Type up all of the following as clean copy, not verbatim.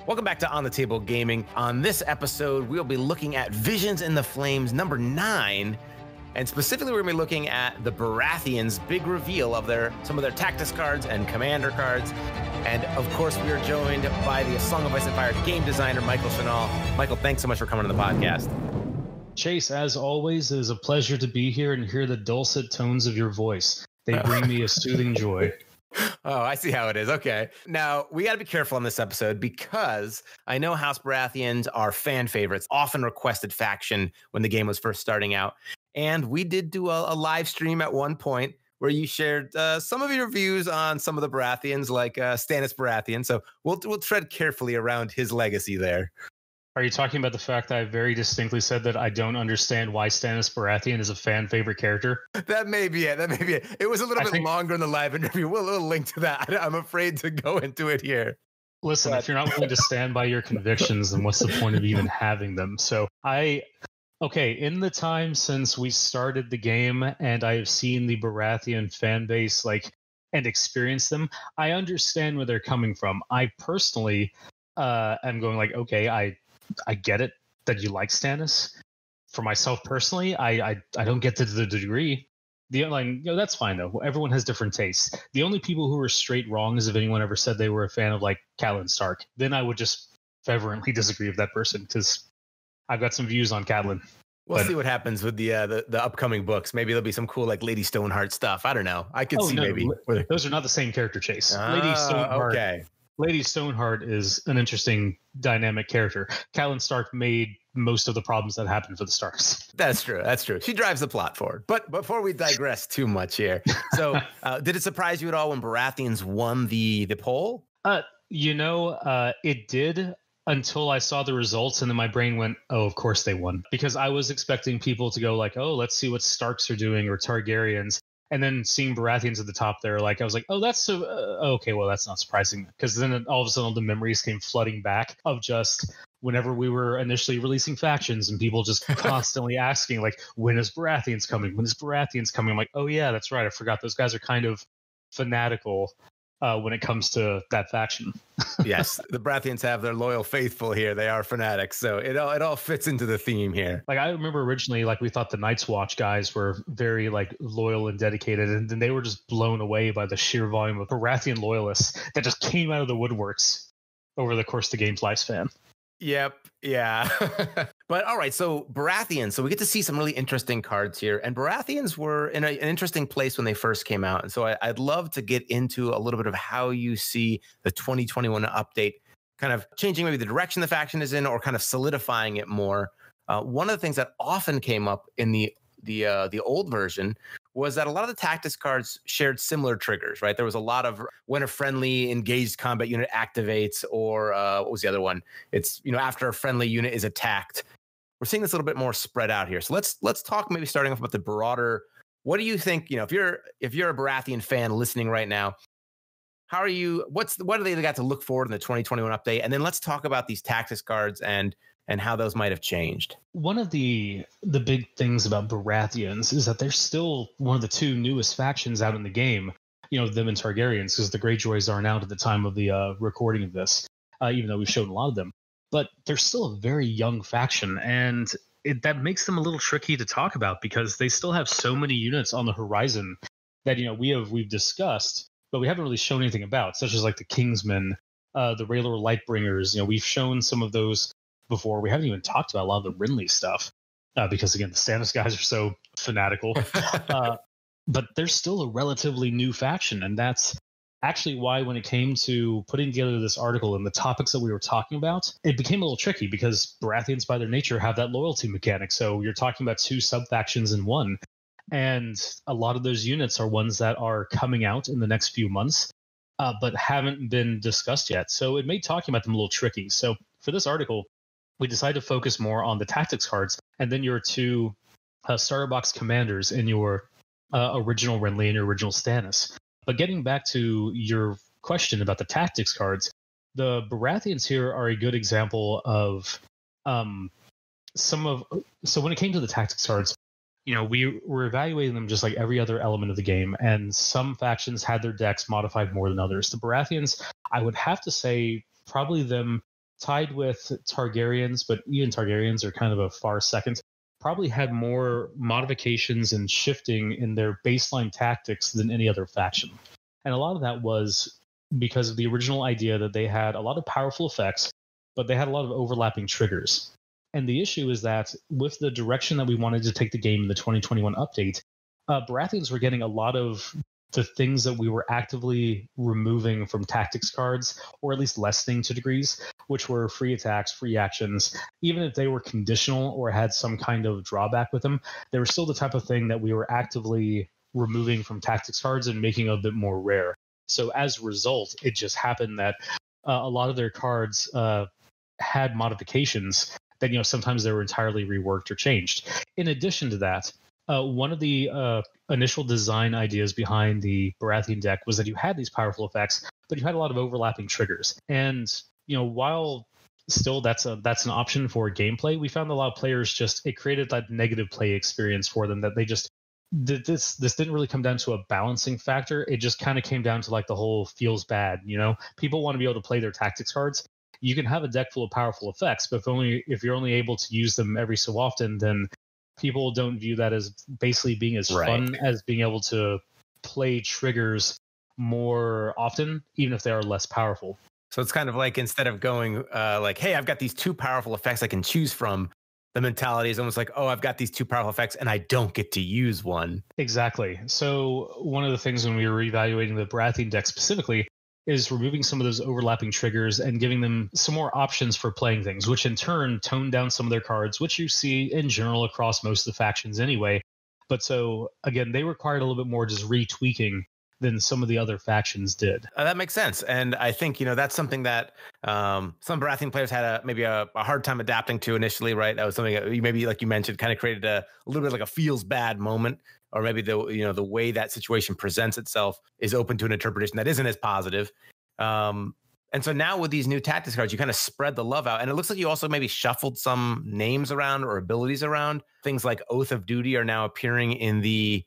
Welcome back to On the Table Gaming. On this episode, we'll be looking at Visions in the Flames number 9. And specifically, we're going to be looking at the Baratheons' big reveal of some of their tactics cards and commander cards. And of course, we are joined by the Song of Ice and Fire game designer, Michael Shinall. Michael, thanks so much for coming on the podcast. Chase, as always, it is a pleasure to be here and hear the dulcet tones of your voice. They bring me a soothing joy. Oh, I see how it is. Okay. Now, we got to be careful on this episode because I know House Baratheons are fan favorites, often requested faction when the game was first starting out. And we did do a live stream at one point where you shared some of your views on some of the Baratheons, like Stannis Baratheon. So we'll tread carefully around his legacy there. Are you talking about the fact that I very distinctly said that I don't understand why Stannis Baratheon is a fan favorite character? That may be it. It was a little bit longer in the live interview. We'll link to that. I'm afraid to go into it here. Listen, if you're not willing to stand by your convictions, then what's the point of even having them? So in the time since we started the game and I have seen the Baratheon fan base and experienced them, I understand where they're coming from. I personally am going I get it that you like Stannis. For myself personally, I don't get to the degree. That's fine though. Everyone has different tastes. The only people who were straight wrong is if anyone ever said they were a fan of Catelyn Stark. Then I would just fervently disagree with that person because I've got some views on Catelyn. We'll see what happens with the upcoming books. Maybe there'll be some cool Lady Stoneheart stuff. I don't know. I could see maybe. Those are not the same character, Chase. Lady Stoneheart. Okay. Lady Stoneheart is an interesting dynamic character. Catelyn Stark made most of the problems that happened for the Starks. That's true. She drives the plot forward. But before we digress too much here, so did it surprise you at all when Baratheons won the poll? It did until I saw the results, and then my brain went, oh, of course they won. Because I was expecting people to go let's see what Starks are doing or Targaryens. And then seeing Baratheons at the top there, I was like, oh, that's so okay. Well, that's not surprising because then all of a sudden all the memories came flooding back of just whenever we were initially releasing factions and people just constantly asking when is Baratheons coming? When is Baratheons coming? I'm like, oh yeah, that's right. I forgot those guys are kind of fanatical when it comes to that faction. Yes, the Baratheons have their loyal faithful here. They are fanatics, so it all fits into the theme here. I remember originally, we thought the Night's Watch guys were very loyal and dedicated, and then they were just blown away by the sheer volume of Baratheon loyalists that just came out of the woodworks over the course of the game's lifespan. Yep. Yeah. But all right. So Baratheons. So we get to see some really interesting cards here. And Baratheons were in an interesting place when they first came out. And so I'd love to get into a little bit of how you see the 2021 update kind of changing maybe the direction the faction is in or kind of solidifying it more. One of the things that often came up in the old version was that a lot of the tactics cards shared similar triggers, right? There was a lot of when a friendly engaged combat unit activates, or what was the other one? It's, after a friendly unit is attacked. We're seeing this a little bit more spread out here. So let's talk maybe starting off about the broader. What do you think, if you're a Baratheon fan listening right now, how are you, what do they got to look forward in the 2021 update? And then let's talk about these tactics cards and how those might have changed. One of the big things about Baratheons is that they're still one of the two newest factions out in the game, them and Targaryens, because the Greyjoys aren't out at the time of the recording of this, even though we've shown a lot of them. But they're still a very young faction, and that makes them a little tricky to talk about because they still have so many units on the horizon that, we've discussed, but we haven't really shown anything about, such as the Kingsmen, the Rhaelor Lightbringers. We've shown some of those before. We haven't even talked about a lot of the Renly stuff because, again, the Stannis guys are so fanatical. But they're still a relatively new faction, and that's actually why when it came to putting together this article and the topics that we were talking about, it became a little tricky because Baratheons by their nature have that loyalty mechanic. So you're talking about two sub-factions in one, and a lot of those units are ones that are coming out in the next few months, but haven't been discussed yet. So it made talking about them a little tricky. So for this article, we decided to focus more on the tactics cards and then your two starter box commanders in your original Renly and your original Stannis. But getting back to your question about the tactics cards, the Baratheons here are a good example of so when it came to the tactics cards, we were evaluating them just like every other element of the game, and some factions had their decks modified more than others. The Baratheons, I would have to say, probably them tied with Targaryens, but even Targaryens are kind of a far second, probably had more modifications and shifting in their baseline tactics than any other faction. And a lot of that was because of the original idea that they had a lot of powerful effects, but they had a lot of overlapping triggers. And the issue is that with the direction that we wanted to take the game in the 2021 update, Baratheons were getting a lot of the things that we were actively removing from tactics cards, or at least lessening to degrees, which were free attacks, free actions. Even if they were conditional or had some kind of drawback with them, they were still the type of thing that we were actively removing from tactics cards and making a bit more rare. So as a result, it just happened that a lot of their cards had modifications that, sometimes they were entirely reworked or changed. In addition to that, one of the initial design ideas behind the Baratheon deck was that you had these powerful effects, but you had a lot of overlapping triggers. And, while still that's an option for gameplay, we found a lot of players it created that negative play experience for them, that they just, this didn't really come down to a balancing factor. It just kind of came down to like the whole feels bad. People want to be able to play their tactics cards. You can have a deck full of powerful effects, but if you're only able to use them every so often, then people don't view that as basically being as fun as being able to play triggers more often, even if they are less powerful. So it's kind of like, instead of going hey, I've got these two powerful effects I can choose from, the mentality is almost like, oh, I've got these two powerful effects and I don't get to use one. Exactly. So one of the things when we were reevaluating the Baratheon deck specifically is removing some of those overlapping triggers and giving them some more options for playing things, which in turn toned down some of their cards, which you see in general across most of the factions anyway. But so again, they required a little bit more just retweaking than some of the other factions did. That makes sense. And I think, that's something that some Baratheon players had maybe a hard time adapting to initially, right? That was something that maybe, like you mentioned, kind of created a little bit like a feels bad moment, or maybe the way that situation presents itself is open to an interpretation that isn't as positive. And so now with these new tactics cards, you kind of spread the love out. And it looks like you also maybe shuffled some names around or abilities around. Things like Oath of Duty are now appearing in the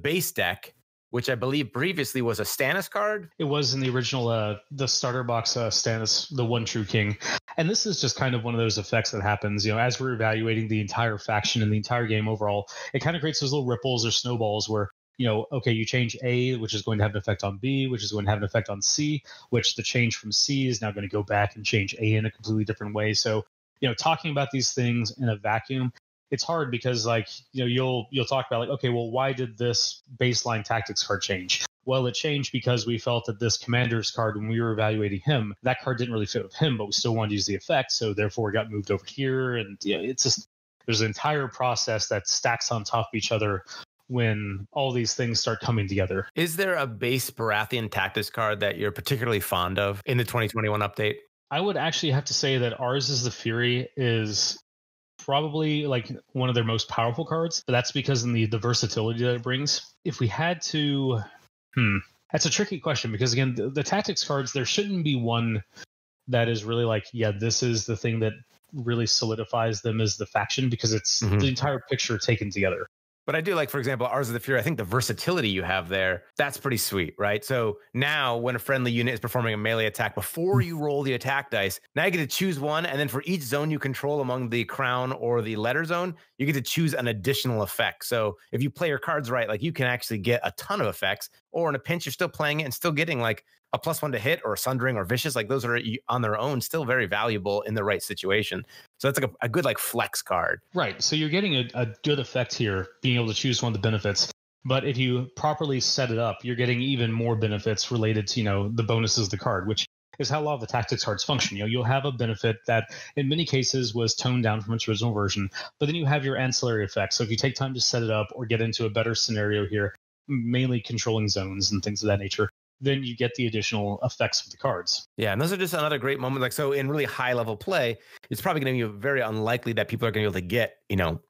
base deck, which I believe previously was a Stannis card. It was in the original, the starter box Stannis, the One True King. And this is just kind of one of those effects that happens, as we're evaluating the entire faction and the entire game overall. It kind of creates those little ripples or snowballs where, okay, you change A, which is going to have an effect on B, which is going to have an effect on C, which the change from C is now going to go back and change A in a completely different way. So, talking about these things in a vacuum, it's hard because you'll talk about okay, well, why did this baseline tactics card change? Well, it changed because we felt that this commander's card, when we were evaluating him, that card didn't really fit with him, but we still wanted to use the effect. So therefore it got moved over here. And it's just, there's an entire process that stacks on top of each other when all these things start coming together. Is there a base Baratheon tactics card that you're particularly fond of in the 2021 update? I would actually have to say that ours is the Fury is probably one of their most powerful cards, but that's because of the versatility that it brings. If we had to, that's a tricky question because again, the tactics cards, there shouldn't be one that is really this is the thing that really solidifies them as the faction, because it's the entire picture taken together. But I do like, for example, Ours of the Fury. I think the versatility you have there, that's pretty sweet, right? So now when a friendly unit is performing a melee attack, before you roll the attack dice, now you get to choose one. And then for each zone you control among the crown or the letter zone, you get to choose an additional effect. So if you play your cards right, you can actually get a ton of effects, or in a pinch, you're still playing it and still getting a +1 to hit or a Sundering or Vicious. Those are on their own still very valuable in the right situation. So that's a good flex card. Right. So you're getting a good effect here, being able to choose one of the benefits. But if you properly set it up, you're getting even more benefits related to, the bonuses of the card, which is how a lot of the tactics cards function. You'll have a benefit that in many cases was toned down from its original version, but then you have your ancillary effects. So if you take time to set it up or get into a better scenario here, mainly controlling zones and things of that nature, then you get the additional effects of the cards. Yeah, and those are just another great moment. So in really high level play, it's probably going to be very unlikely that people are going to be able to get,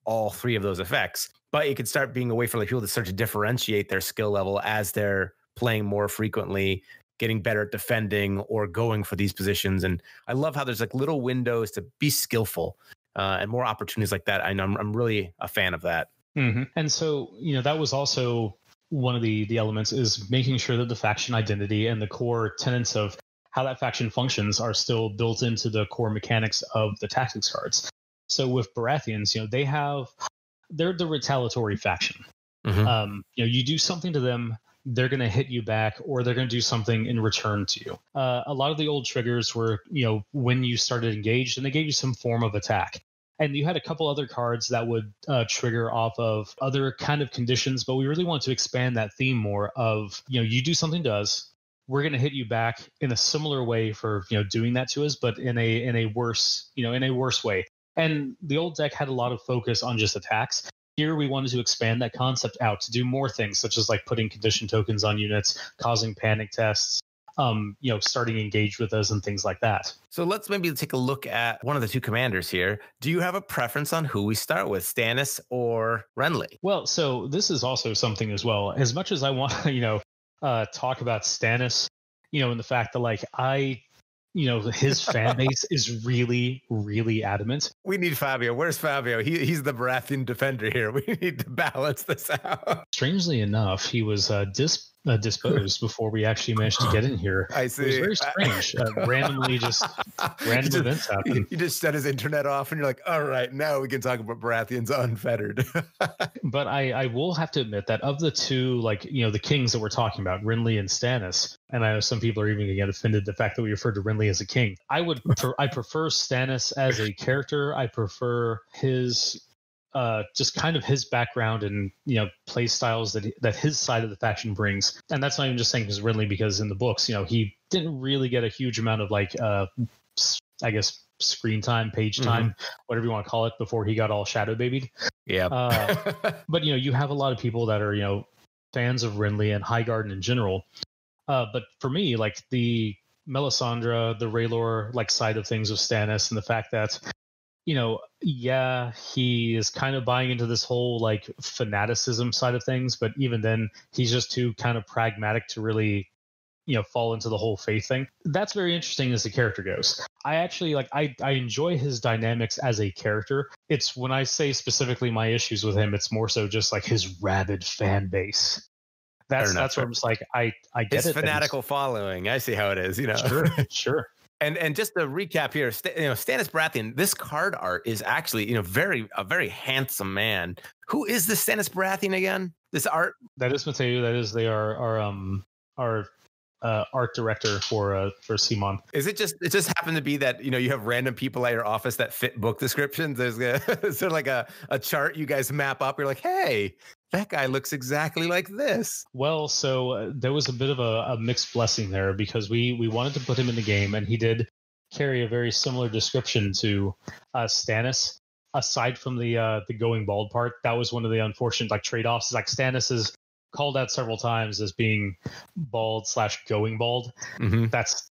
all three of those effects. But it could start being a way for people to start to differentiate their skill level as they're playing more frequently, getting better at defending or going for these positions. And I love how there's little windows to be skillful and more opportunities like that. I'm really a fan of that. Mm-hmm. And so, that was also one of the elements is making sure that the faction identity and the core tenets of how that faction functions are still built into the core mechanics of the tactics cards. So with Baratheons, they're the retaliatory faction. Mm-hmm. You do something to them, they're going to hit you back, or they're going to do something in return to you. A lot of the old triggers were, when you started engaged, and they gave you some form of attack. And you had a couple other cards that would trigger off of other kind of conditions, but we really want to expand that theme more of, you do something to us, we're going to hit you back in a similar way for, doing that to us, but in a worse way. And the old deck had a lot of focus on just attacks. Here we wanted to expand that concept out to do more things, such as like putting condition tokens on units, causing panic tests, starting engaged with us and things like that. So let's maybe take a look at one of the two commanders here. Do you have a preference on who we start with, Stannis or Renly? Well, so this is also something as well. As much as I want to, talk about Stannis, and the fact that his fan base is really, really adamant. We need Fabio. Where's Fabio? He's the Baratheon defender here. We need to balance this out. Strangely enough, he was disposed before we actually managed to get in here. I see. It was very strange. Random events happen. You just shut his internet off and you're like, all right, now we can talk about Baratheons unfettered. But I will have to admit that of the two, the kings that we're talking about, Renly and Stannis, and I know some people are even getting offended the fact that we referred to Renly as a king. I prefer Stannis as a character. I prefer his just kind of his background and play styles that his side of the faction brings. And that's not even just saying because Renly, because in the books, he didn't really get a huge amount of I guess screen time, page time, whatever you want to call it, before he got all shadow babied. Yeah. But you have a lot of people that are fans of Renly and Highgarden in general. But for me, the Melisandre, the Rhaelor side of things with Stannis, and the fact that he is kind of buying into this whole fanaticism side of things, but even then he's just too kind of pragmatic to really fall into the whole faith thing. That's very interesting as the character goes. I actually I enjoy his dynamics as a character. It's when I say specifically my issues with him, it's more so just his rabid fan base. That's where I'm just I get his it. Fanatical following. I see how it is. Sure. And just to recap here, Stannis Baratheon, this card art is actually, a very handsome man. Who is this Stannis Baratheon again? This art? That is Mateo. That is our art director for CMON. Is it just happened to be that you have random people at your office that fit book descriptions? Is there a chart you guys map up? You're like, hey, that guy looks exactly like this. Well, so there was a bit of a mixed blessing there because we wanted to put him in the game, and he did carry a very similar description to Stannis. Aside from the going bald part, that was one of the unfortunate trade-offs. Stannis is called out several times as being bald / going bald. Mm-hmm. That's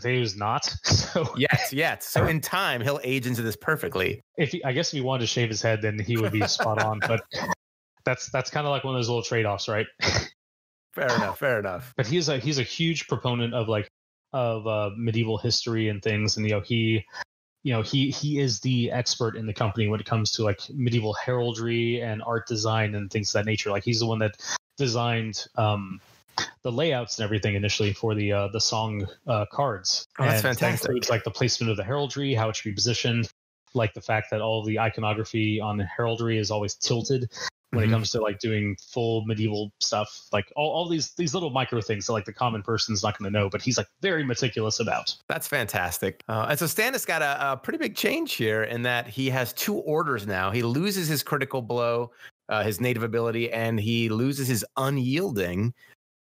he was not. So yes. So in time, he'll age into this perfectly. I guess if he wanted to shave his head, then he would be spot on. But that's kind of one of those little trade-offs, right? Fair enough. But he's a huge proponent of medieval history and things, and he is the expert in the company when it comes to medieval heraldry and art design and things of that nature. He's the one that designed the layouts and everything initially for the song cards. Oh, that's and fantastic. That includes the placement of the heraldry, how it should be positioned, the fact that all the iconography on the heraldry is always tilted when it comes to doing full medieval stuff, all these little micro things that the common person's not going to know, but he's very meticulous about. That's fantastic. And so Stannis got a pretty big change here in that he has 2 orders now. He loses his critical blow, his native ability, and he loses his unyielding,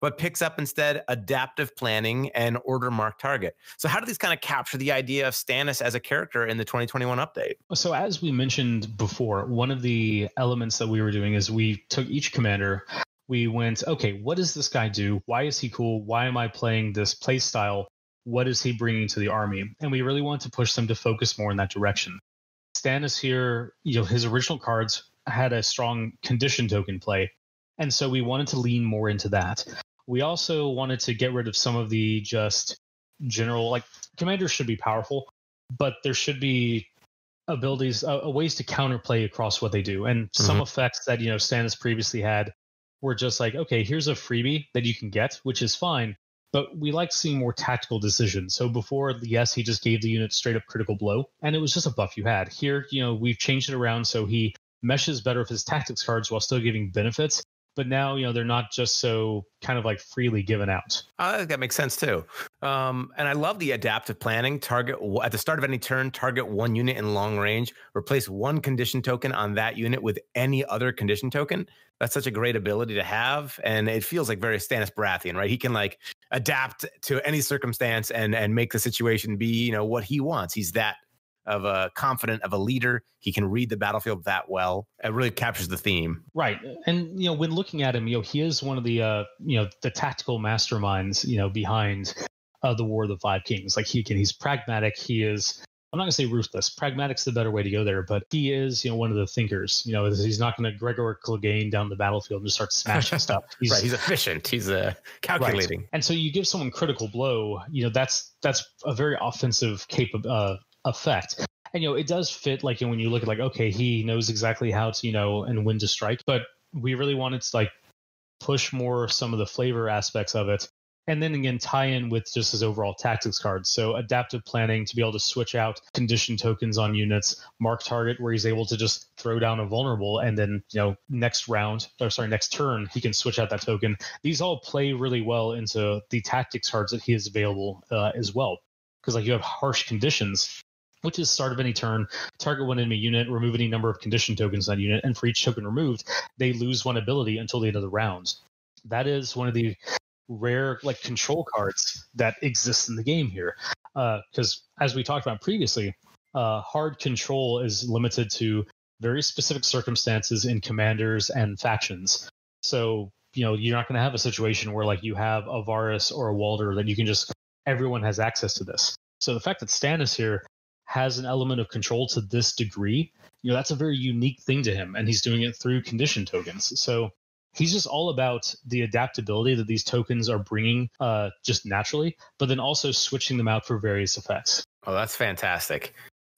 but picks up instead adaptive planning and order mark target. So how do these kind of capture the idea of Stannis as a character in the 2021 update? So as we mentioned before, one of the elements that we were doing is we took each commander, we went, okay, what does this guy do? Why is he cool? Why am I playing this play style? What is he bringing to the army? And we really want to push them to focus more in that direction. Stannis here, his original cards had a strong condition token play. And so we wanted to lean more into that. We also wanted to get rid of some of the just general, commanders should be powerful, but there should be abilities, ways to counterplay across what they do. And some effects that, Stannis previously had were just okay, here's a freebie that you can get, which is fine. but we like seeing more tactical decisions. So before, yes, he just gave the unit straight up critical blow, and it was just a buff you had. Here, we've changed it around so he meshes better with his tactics cards while still giving benefits. But now, they're not just so kind of like freely given out. I think that makes sense too. And I love the adaptive planning. Target at the start of any turn, target one unit in long range, replace one condition token on that unit with any other condition token. That's such a great ability to have. And it feels like very Stannis Baratheon, right? He can like adapt to any circumstance and make the situation be, what he wants. He's that of a confident of a leader. He can read the battlefield that well. It really captures the theme. Right. And, when looking at him, he is one of the, the tactical masterminds, behind the War of the Five Kings. Like he's pragmatic. He is, I'm not going to say ruthless. Pragmatic's the better way to go there, but he is, one of the thinkers. He's not going to Gregor Clegane down the battlefield and just start smashing stuff. Right. He's efficient. He's calculating. Right. And so you give someone critical blow, that's a very offensive effect. And it does fit, like when you look at okay, he knows exactly how to and when to strike, but we really wanted to push more some of the flavor aspects of it, and then again tie in with just his overall tactics cards. So adaptive planning to be able to switch out condition tokens on units, mark target where he's able to just throw down a vulnerable, and then next turn he can switch out that token. These all play really well into the tactics cards that he has available as well, because you have harsh conditions, which is start of any turn, target one enemy unit, remove any number of condition tokens on that unit, and for each token removed, they lose one ability until the end of the round. That is one of the rare control cards that exists in the game here. Because as we talked about previously, hard control is limited to very specific circumstances in commanders and factions. So, you're not going to have a situation where you have a Varys or a Walder that you can just, everyone has access to this. So the fact that Stannis here has an element of control to this degree, that's a very unique thing to him, and he's doing it through condition tokens. So he's just all about the adaptability that these tokens are bringing just naturally, but then also switching them out for various effects. Oh, that's fantastic.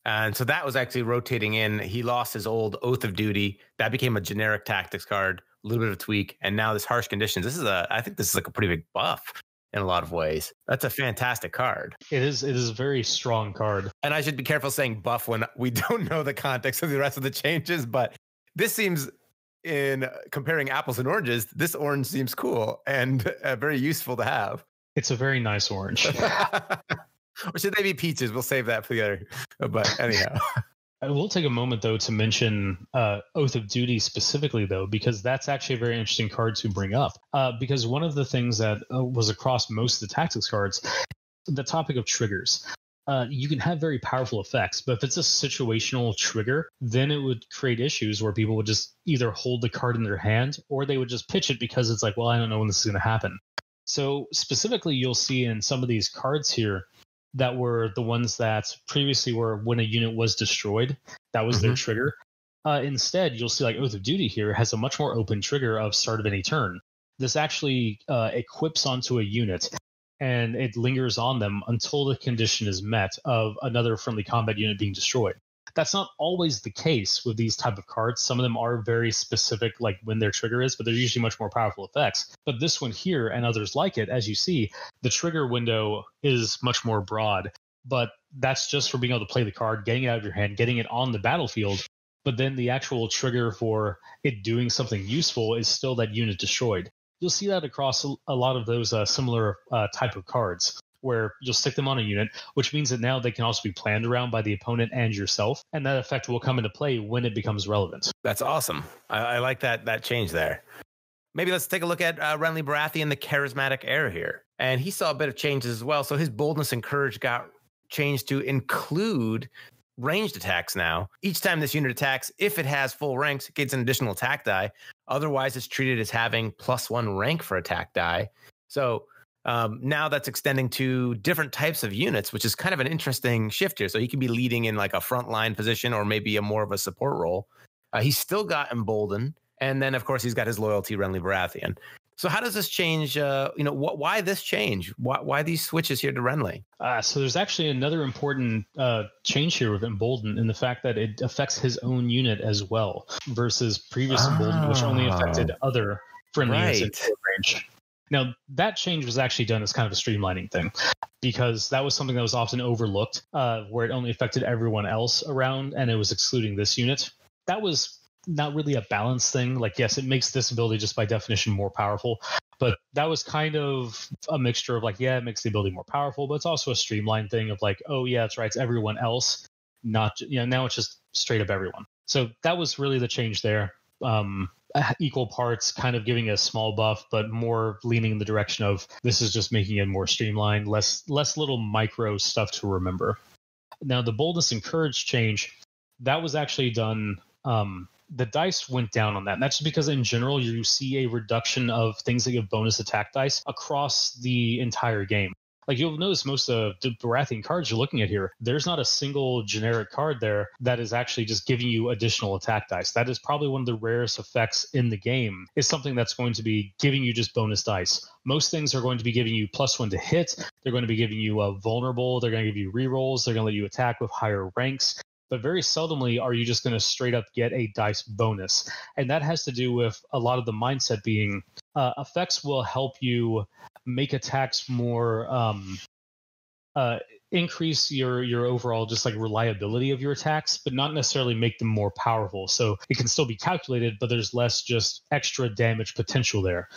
And so that was actually rotating in. He lost his old Oath of Duty. That became a generic tactics card, a little bit of a tweak. And now this harsh conditions. I think this is a pretty big buff in a lot of ways. That's a fantastic card. It is a very strong card. And I should be careful saying buff when we don't know the context of the rest of the changes, but this seems, in comparing apples and oranges, this orange seems cool and very useful to have. It's a very nice orange. Or should they be peaches? We'll save that for the other. But anyhow. I will take a moment, though, to mention Oath of Duty specifically, though, because that's actually a very interesting card to bring up. Because one of the things that was across most of the tactics cards, the topic of triggers. You can have very powerful effects, but if it's a situational trigger, then it would create issues where people would just either hold the card in their hand or they would just pitch it because it's well, I don't know when this is going to happen. So specifically, you'll see in some of these cards here that were the ones that previously were when a unit was destroyed, that was their trigger. Instead, you'll see Oath of Duty here has a much more open trigger of start of any turn. This actually equips onto a unit, and it lingers on them until the condition is met of another friendly combat unit being destroyed. That's not always the case with these type of cards. Some of them are very specific, when their trigger is, but they're usually much more powerful effects. But this one here and others like it, as you see, the trigger window is much more broad. But that's just for being able to play the card, getting it out of your hand, getting it on the battlefield. But then the actual trigger for it doing something useful is still that unit destroyed. You'll see that across a lot of those similar type of cards, where you'll stick them on a unit, which means that now they can also be planned around by the opponent and yourself, and that effect will come into play when it becomes relevant. That's awesome. I like that change there. Maybe let's take a look at Renly Baratheon, the charismatic heir here. And he saw a bit of changes as well. So his boldness and courage got changed to include ranged attacks now. Each time this unit attacks, if it has full ranks, it gets an additional attack die. Otherwise, it's treated as having +1 rank for attack die. So now that's extending to different types of units, which is kind of an interesting shift here. So he can be leading in a frontline position or maybe a more of a support role. He's still got Embolden. And then, of course, he's got his loyalty, Renly Baratheon. So how does this change? Why this change? Why these switches here to Renly? So there's actually another important change here with Embolden in the fact that it affects his own unit as well versus previous Embolden, which only affected other friendly units in range. Now, that change was actually done as kind of a streamlining thing, because that was something that was often overlooked, where it only affected everyone else around and it was excluding this unit. That was not really a balance thing. Like, yes, it makes this ability just by definition more powerful, but that was kind of a mixture of like, yeah, it makes the ability more powerful, but it's also a streamlined thing of like, oh yeah, that's right, it's everyone else, not, now it's just straight up everyone. So that was really the change there. Equal parts, kind of giving a small buff, but more leaning in the direction of this is just making it more streamlined, less little micro stuff to remember. Now, the boldness and courage change, that was actually done. The dice went down on that. And that's just because in general, you see a reduction of things that give bonus attack dice across the entire game. Like, you'll notice most of the Baratheon cards you're looking at here, there's not a single generic card there that is actually just giving you additional attack dice. That is probably one of the rarest effects in the game, is something that's going to be giving you just bonus dice. Most things are going to be giving you +1 to hit. They're going to be giving you a vulnerable. They're going to give you rerolls. They're going to let you attack with higher ranks. But very seldomly are you just going to straight up get a dice bonus. And that has to do with a lot of the mindset being effects will help you make attacks more, increase your overall just like reliability of your attacks, but not necessarily make them more powerful. So it can still be calculated, but there's less just extra damage potential there.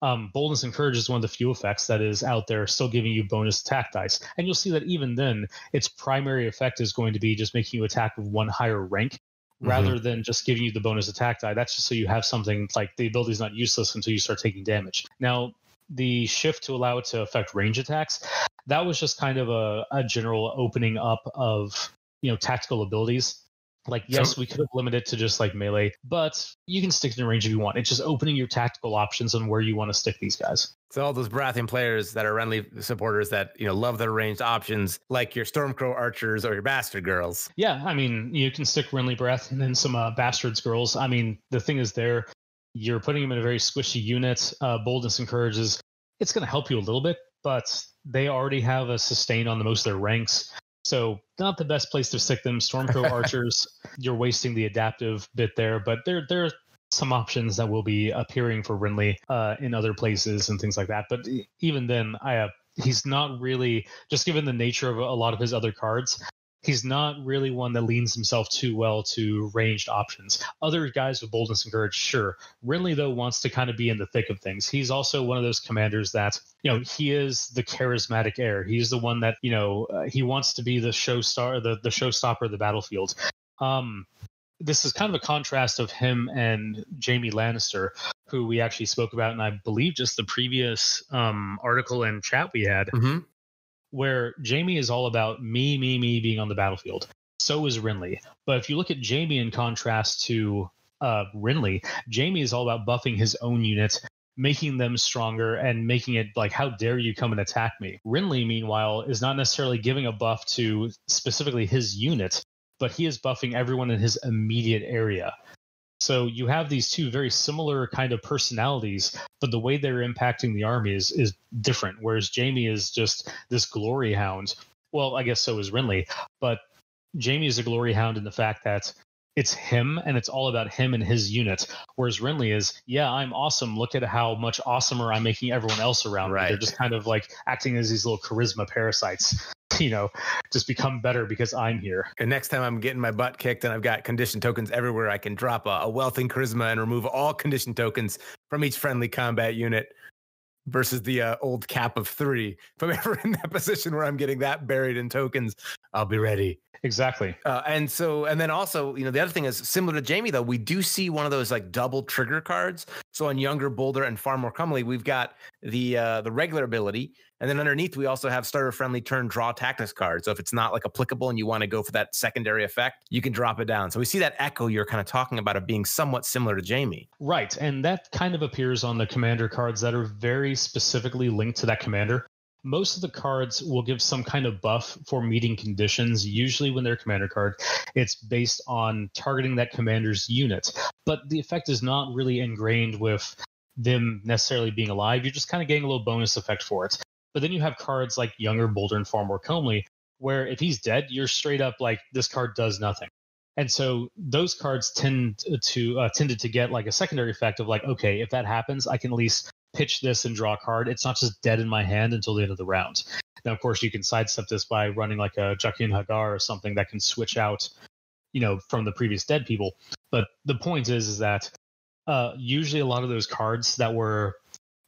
Boldness and courage is one of the few effects that is out there still giving you bonus attack dice. And you'll see that even then, its primary effect is going to be just making you attack with 1 higher rank, rather than just giving you the bonus attack die. That's just so you have something like the ability is not useless until you start taking damage. Now, the shift to allow it to affect range attacks, that was just kind of a general opening up of, tactical abilities. Like, yes, we could have limited to just like melee, but you can stick to the range if you want. It's just opening your tactical options on where you want to stick these guys. So all those Baratheon players that are Renly supporters that, love their ranged options, like your Stormcrow archers or your bastard girls. Yeah, I mean, you can stick Renly Baratheon and some bastards girls. I mean, the thing is you're putting them in a very squishy unit. Boldness and courage it's going to help you a little bit, but they already have a sustain on the most of their ranks. So not the best place to stick them. Stormcrow archers, you're wasting the adaptive bit there, but there are some options that will be appearing for Renly in other places and things like that. But even then, he's not really, just given the nature of a lot of his other cards, he's not really one that leans himself too well to ranged options. Other guys with boldness and courage, sure. Renly, though, wants to kind of be in the thick of things. He's also one of those commanders that, he is the charismatic heir. He's the one that, he wants to be the showstopper of the battlefield. This is kind of a contrast of him and Jaime Lannister, who we actually spoke about, and I believe just the previous article and chat we had. Where Jaime is all about me being on the battlefield. So is Renly. But if you look at Jaime in contrast to Renly, Jaime is all about buffing his own unit, making them stronger, and making it like, how dare you come and attack me? Renly, meanwhile, is not necessarily giving a buff to specifically his unit, but he is buffing everyone in his immediate area. So you have these two very similar kind of personalities, but the way they're impacting the army is different. Whereas Jaime is just this glory hound. Well, I guess so is Renly, but Jaime is a glory hound in the fact that it's him and it's all about him and his unit. Whereas Renly is, yeah, I'm awesome. Look at how much awesomer I'm making everyone else around me. They're just kind of like acting as these little charisma parasites. Just become better because I'm here. And next time I'm getting my butt kicked and I've got condition tokens everywhere, I can drop a wealth in charisma and remove all condition tokens from each friendly combat unit versus the old cap of 3. If I'm ever in that position where I'm getting that buried in tokens, I'll be ready. Exactly. And then also, the other thing is similar to Jaime, though, we do see one of those like double trigger cards. So on younger, bolder, and far more comely, we've got the regular ability. And then underneath, we also have starter friendly turn draw tactics card. So if it's not like applicable and you want to go for that secondary effect, you can drop it down. So we see that echo you're kind of talking about of being somewhat similar to Jaime. Right. And that kind of appears on the commander cards that are very specifically linked to that commander. Most of the cards will give some kind of buff for meeting conditions. Usually when they're a commander card, it's based on targeting that commander's unit. But the effect is not really ingrained with them necessarily being alive. You're just kind of getting a little bonus effect for it. But then you have cards like Younger, Bolder, and Far More Comely, where if he's dead, you're straight up like, this card does nothing. And so those cards tended to get like a secondary effect of like, okay, if that happens, I can at least pitch this and draw a card, it's not just dead in my hand until the end of the round. Now, of course, you can sidestep this by running like a Jaqen Hagar or something that can switch out, from the previous dead people. But the point is that usually a lot of those cards that were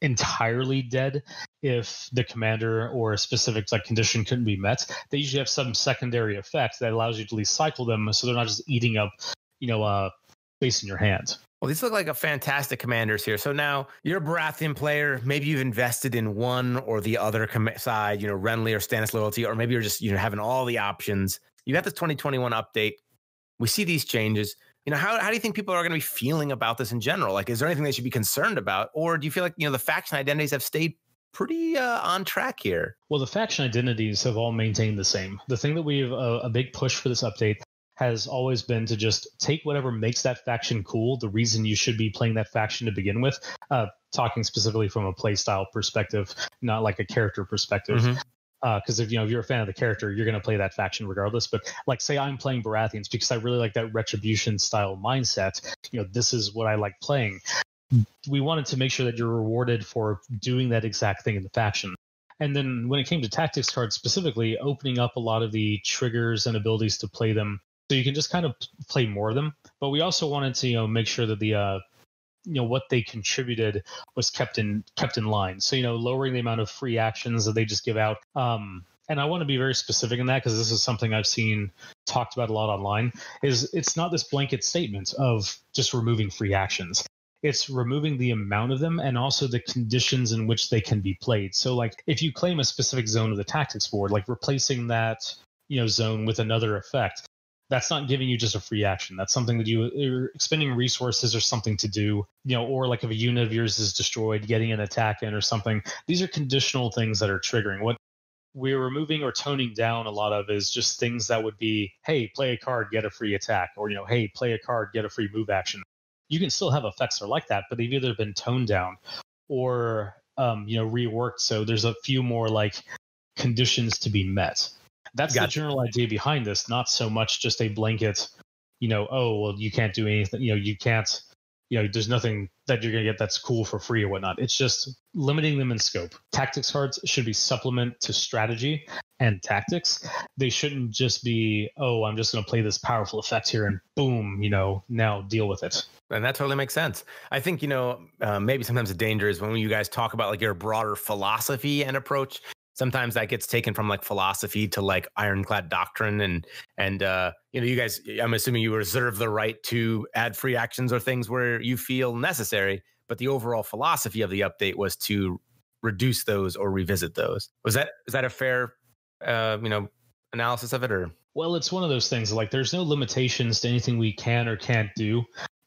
entirely dead, if the commander or a specific condition couldn't be met, they usually have some secondary effect that allows you to at least cycle them, so they're not just eating up space in your hand. Well, these look like a fantastic commanders here. So now you're a Baratheon player. Maybe you've invested in one or the other side, Renly or Stannis loyalty, or maybe you're just having all the options. You got this 2021 update. We see these changes. How do you think people are going to be feeling about this in general? Like, is there anything they should be concerned about? Or do you feel like, the faction identities have stayed pretty on track here? Well, the faction identities have all maintained the same. The thing that we've a big push for this update has always been to just take whatever makes that faction cool, the reason you should be playing that faction to begin with, talking specifically from a playstyle perspective, not like a character perspective. Mm-hmm. Because if you're a fan of the character, you're going to play that faction regardless. But like, say I'm playing Baratheons because I really like that retribution style mindset. This is what I like playing. We wanted to make sure that you're rewarded for doing that exact thing in the faction. And then when it came to tactics cards specifically, opening up a lot of the triggers and abilities to play them, so you can just kind of play more of them. But we also wanted to make sure that the what they contributed was kept in line. So, lowering the amount of free actions that they just give out. And I want to be very specific in that, because this is something I've seen talked about a lot online, is it's not this blanket statement of just removing free actions. It's removing the amount of them and also the conditions in which they can be played. So like, if you claim a specific zone of the tactics board, like replacing that, zone with another effect, that's not giving you just a free action. That's something that you're expending resources or something to do, or like if a unit of yours is destroyed, getting an attack in or something. These are conditional things that are triggering. What we're removing or toning down a lot of is just things that would be, hey, play a card, get a free attack, or, hey, play a card, get a free move action. You can still have effects that are like that, but they've either been toned down or, reworked. So there's a few more like conditions to be met. That's the general idea behind this, not so much just a blanket, oh, well, you can't do anything, you can't, there's nothing that you're going to get that's cool for free or whatnot. It's just limiting them in scope. Tactics cards should be supplement to strategy and tactics. They shouldn't just be, oh, I'm just going to play this powerful effect here and boom, now deal with it. And that totally makes sense. I think, maybe sometimes the danger is when you guys talk about like your broader philosophy and approach. Sometimes that gets taken from like philosophy to like ironclad doctrine and you guys, I'm assuming you reserve the right to add free actions or things where you feel necessary, but the overall philosophy of the update was to reduce those or revisit those. Is that a fair analysis of it? Or well, it's one of those things like there's no limitations to anything we can or can't do,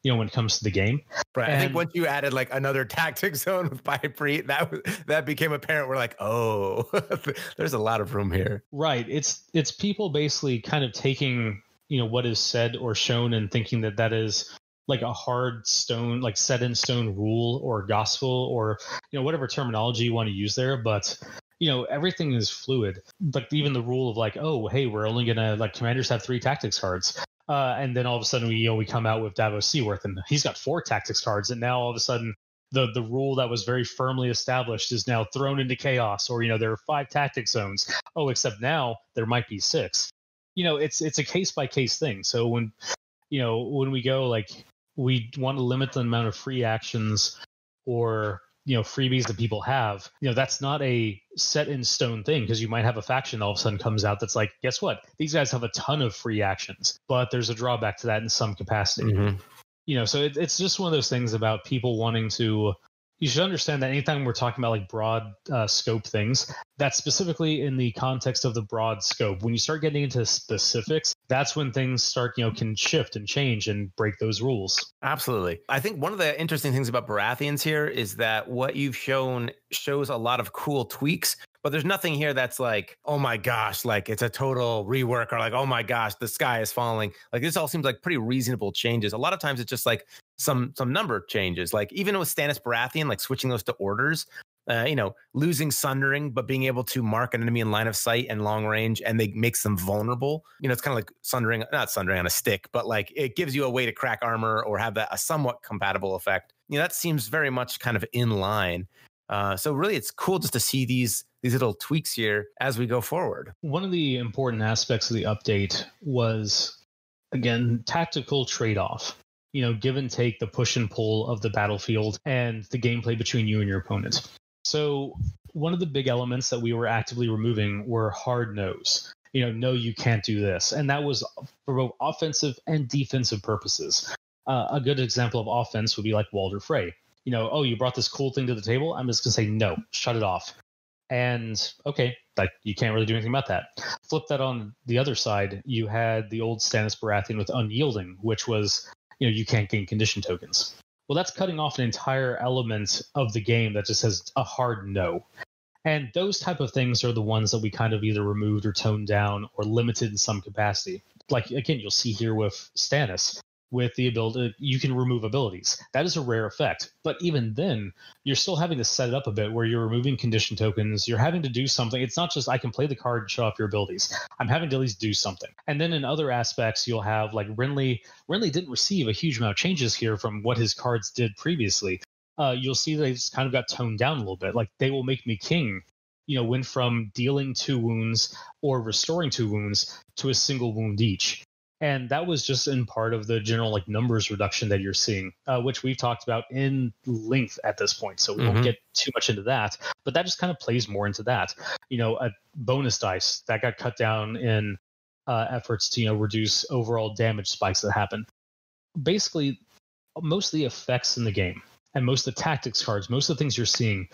when it comes to the game. Right. And I think once you added like another tactic zone with Pipe, that became apparent. We're like, oh, there's a lot of room here. Right. It's people basically kind of taking, what is said or shown and thinking that is like a hard stone, like set in stone rule or gospel or, whatever terminology you want to use there. But everything is fluid. Like even the rule of like, oh, hey, we're only going to like commanders have 3 tactics cards. And then all of a sudden we come out with Davos Seaworth and he's got 4 tactics cards. And now all of a sudden the rule that was very firmly established is now thrown into chaos, or, there are 5 tactic zones. Oh, except now there might be 6. It's a case by case thing. So when we go like, we want to limit the amount of free actions or, freebies that people have, that's not a set in stone thing, because you might have a faction that all of a sudden comes out that's like, guess what? These guys have a ton of free actions, but there's a drawback to that in some capacity. Mm-hmm. So it's just one of those things about people wanting to, you should understand that anytime we're talking about like broad scope things, that's specifically in the context of the broad scope. When you start getting into specifics, that's when things start, can shift and change and break those rules. Absolutely. I think one of the interesting things about Baratheons here is that what you've shown shows a lot of cool tweaks, but there's nothing here that's like, oh my gosh, like it's a total rework, or like, oh my gosh, the sky is falling. Like this all seems like pretty reasonable changes. A lot of times it's just like some number changes, like even with Stannis Baratheon, like switching those to orders, losing sundering, but being able to mark an enemy in line of sight and long range, and they makes them vulnerable. It's kind of like not sundering on a stick, but like it gives you a way to crack armor or have a somewhat compatible effect. That seems very much kind of in line. So really, it's cool just to see these little tweaks here as we go forward. One of the important aspects of the update was, again, tactical trade-off. Give and take, the push and pull of the battlefield and the gameplay between you and your opponent. So one of the big elements that we were actively removing were hard no's. No, you can't do this. And that was for both offensive and defensive purposes. A good example of offense would be like Walder Frey. Oh, you brought this cool thing to the table. I'm just going to say, no, shut it off. And okay, like you can't really do anything about that. Flip that on the other side. You had the old Stannis Baratheon with Unyielding, which was, you can't gain condition tokens. Well, that's cutting off an entire element of the game that just has a hard no. And those type of things are the ones that we kind of either removed or toned down or limited in some capacity. Like, again, you'll see here with Stannis, with the ability, you can remove abilities. That is a rare effect. But even then, you're still having to set it up a bit where you're removing condition tokens. You're having to do something. It's not just, I can play the card and show off your abilities. I'm having to at least do something. And then in other aspects, you'll have like Renly. Renly didn't receive a huge amount of changes here from what his cards did previously. You'll see that they just kind of got toned down a little bit. Like, They Will Make Me King, went from dealing 2 wounds or restoring 2 wounds to a single wound each. And that was just in part of the general like numbers reduction that you're seeing, which we've talked about in length at this point. So we won't get too much into that, but that just kind of plays more into that. A bonus dice that got cut down in efforts to reduce overall damage spikes that happen. Basically, most of the effects in the game and most of the tactics cards, most of the things you're seeing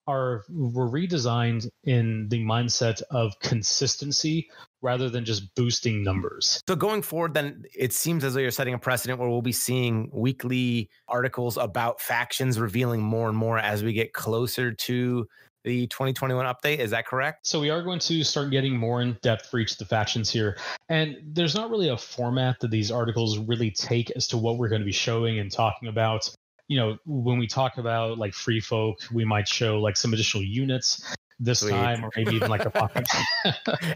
were redesigned in the mindset of consistency rather than just boosting numbers. So going forward, then it seems as though you're setting a precedent where we'll be seeing weekly articles about factions revealing more and more as we get closer to the 2021 update. Is that correct? So we are going to start getting more in depth for each of the factions here. And there's not really a format that these articles really take as to what we're going to be showing and talking about. When we talk about like free folk, we might show like some additional units this Sweet. time, or maybe even like a pocket.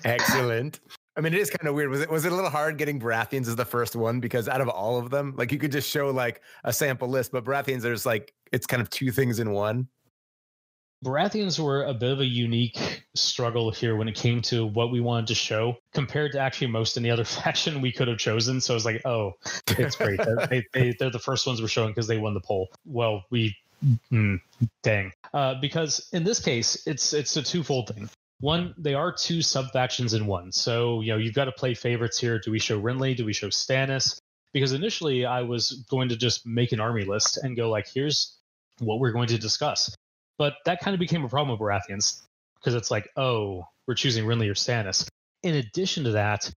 Excellent. I mean, it is kind of weird. Was it a little hard getting Baratheons as the first one? Because out of all of them, like you could just show like a sample list, but Baratheons, there's like, it's kind of 2 things in one. Baratheons were a bit of a unique struggle here when it came to what we wanted to show compared to actually most any other faction we could have chosen. So I was like, oh, it's great. They're the first ones we're showing because they won the poll. Well, dang. Because in this case, it's a twofold thing. One, they are 2 sub-factions in one. So, you've got to play favorites here. Do we show Renly? Do we show Stannis? Because initially I was going to just make an army list and go like, here's what we're going to discuss. But that kind of became a problem with Baratheons because it's like, oh, we're choosing Renly or Stannis. In addition to that,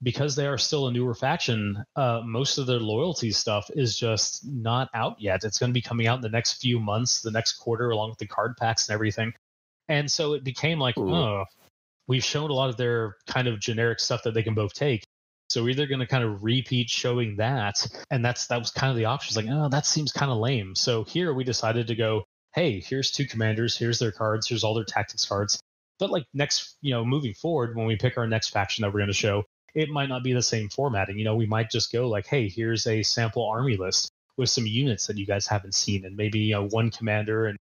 because they are still a newer faction, most of their loyalty stuff is just not out yet. It's going to be coming out in the next few months, the next quarter, along with the card packs and everything. And so it became like, we've shown a lot of their kind of generic stuff that they can both take. So we're either going to kind of repeat showing that, and that was kind of the option. It's like, oh, that seems kind of lame. So here we decided to go, hey, here's 2 commanders, here's their cards, here's all their tactics cards. But like next, moving forward, when we pick our next faction that we're going to show, it might not be the same formatting. We might just go like, hey, here's a sample army list with some units that you guys haven't seen, and maybe 1 commander and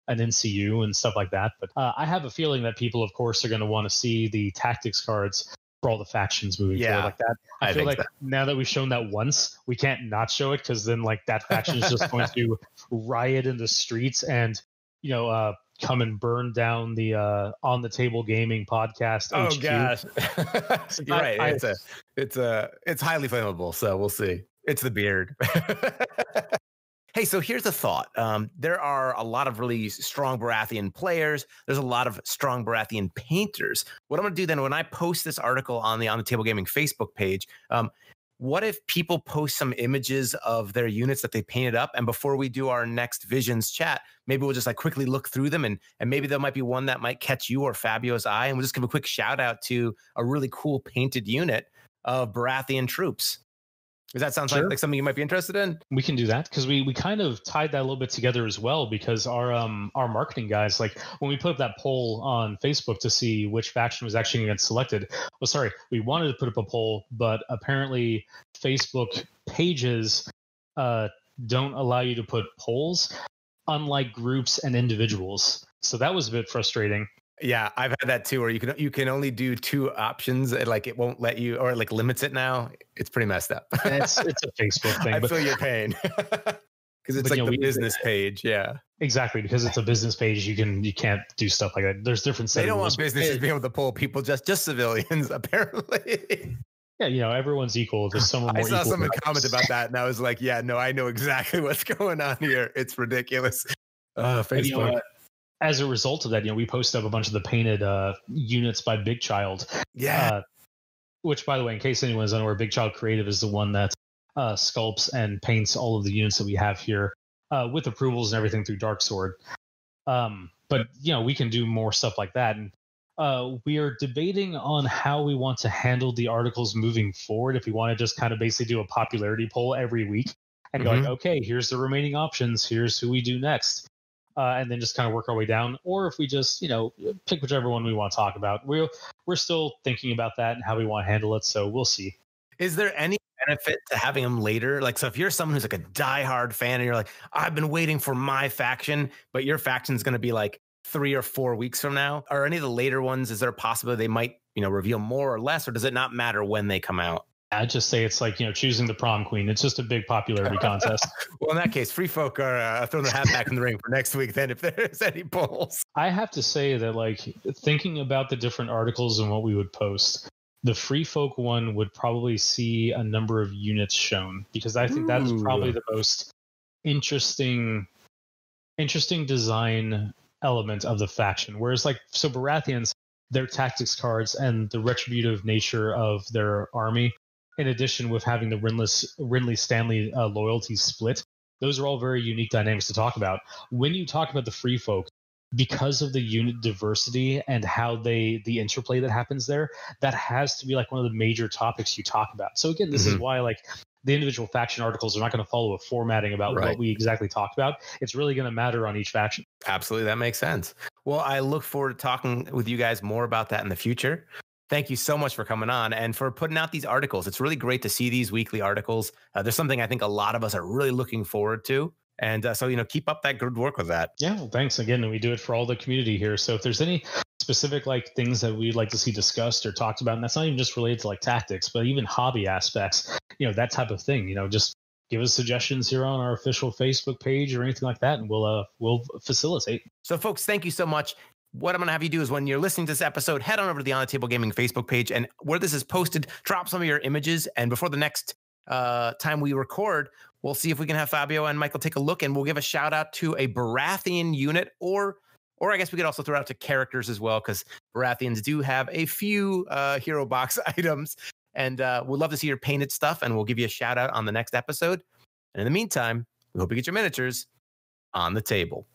an NCU and stuff like that. But I have a feeling that people, of course, are going to want to see the tactics cards for all the factions moving forward like that. I feel like now that we've shown that once, we can't not show it, because then like that faction is just going to riot in the streets and come and burn down the On the Table Gaming podcast. Oh HQ. Gosh. You're right. It's highly flammable, so we'll see. It's the beard. Hey, so here's a thought. There are a lot of really strong Baratheon players. There's a lot of strong Baratheon painters. What I'm going to do then, when I post this article on the Table Gaming Facebook page, what if people post some images of their units that they painted up? And before we do our next Visions chat, maybe we'll just like quickly look through them, and maybe there might be one that might catch you or Fabio's eye. And we'll just give a quick shout out to a really cool painted unit of Baratheon troops. Does that sound like something you might be interested in? We can do that, because we kind of tied that a little bit together as well, because our marketing guys, like when we put up that poll on Facebook to see which faction was actually going to get selected. Well, sorry, we wanted to put up a poll, but apparently Facebook pages don't allow you to put polls, unlike groups and individuals. So that was a bit frustrating. Yeah, I've had that too, where you can only do 2 options, and like it won't let you, or like limits it now. It's pretty messed up. It's a Facebook thing. I feel your pain. Because it's like the business page, yeah. Exactly, because it's a business page, you can't do stuff like that. There's different. They don't want businesses being able to pull people, just civilians, apparently. Yeah, everyone's equal. There's someone more. I saw someone comment about that, and I was like, yeah, no, I know exactly what's going on here. It's ridiculous. Facebook. As a result of that, we posted up a bunch of the painted units by Big Child. Yeah. Which, by the way, in case anyone's unaware, Big Child Creative is the one that sculpts and paints all of the units that we have here with approvals and everything through Dark Sword. But we can do more stuff like that. And we are debating on how we want to handle the articles moving forward. If we want to just kind of basically do a popularity poll every week and go like, okay, here's the remaining options. Here's who we do next. And then just kind of work our way down. Or if we just, pick whichever one we want to talk about. We're still thinking about that and how we want to handle it. So we'll see. Is there any benefit to having them later? Like, so if you're someone who's like a diehard fan and you're like, I've been waiting for my faction, but your faction's going to be like 3 or 4 weeks from now, are any of the later ones, is there a possibility they might, reveal more or less, or does it not matter when they come out? I'd just say it's like, choosing the prom queen. It's just a big popularity contest. Well, in that case, Free Folk are throwing their hat back in the ring for next week then, if there's any polls. I have to say that, like, thinking about the different articles and what we would post, the Free Folk one would probably see a number of units shown, because I think that's probably the most interesting design element of the faction. Whereas, like, so Baratheons, their tactics cards and the retributive nature of their army, in addition with having the Renly Stanley loyalty split, those are all very unique dynamics to talk about. When you talk about the Free Folk, because of the unit diversity and how the interplay that happens there, that has to be like one of the major topics you talk about. So again, this is why, like, the individual faction articles are not going to follow a formatting about what we exactly talked about. It's really going to matter on each faction. Absolutely. That makes sense. Well, I look forward to talking with you guys more about that in the future. Thank you so much for coming on and for putting out these articles. It's really great to see these weekly articles. There's something I think a lot of us are really looking forward to. And so, keep up that good work with that. Yeah, well, thanks again. And we do it for all the community here. So if there's any specific like things that we'd like to see discussed or talked about, and that's not even just related to like tactics, but even hobby aspects, that type of thing, just give us suggestions here on our official Facebook page or anything like that, and we'll facilitate. So folks, thank you so much. What I'm going to have you do is when you're listening to this episode, head on over to the On the Table Gaming Facebook page, and where this is posted, drop some of your images. And before the next time we record, we'll see if we can have Fabio and Michael take a look, and we'll give a shout out to a Baratheon unit, or I guess we could also throw out to characters as well, because Baratheons do have a few hero box items, and we'd love to see your painted stuff, and we'll give you a shout out on the next episode. And in the meantime, we hope you get your miniatures on the table.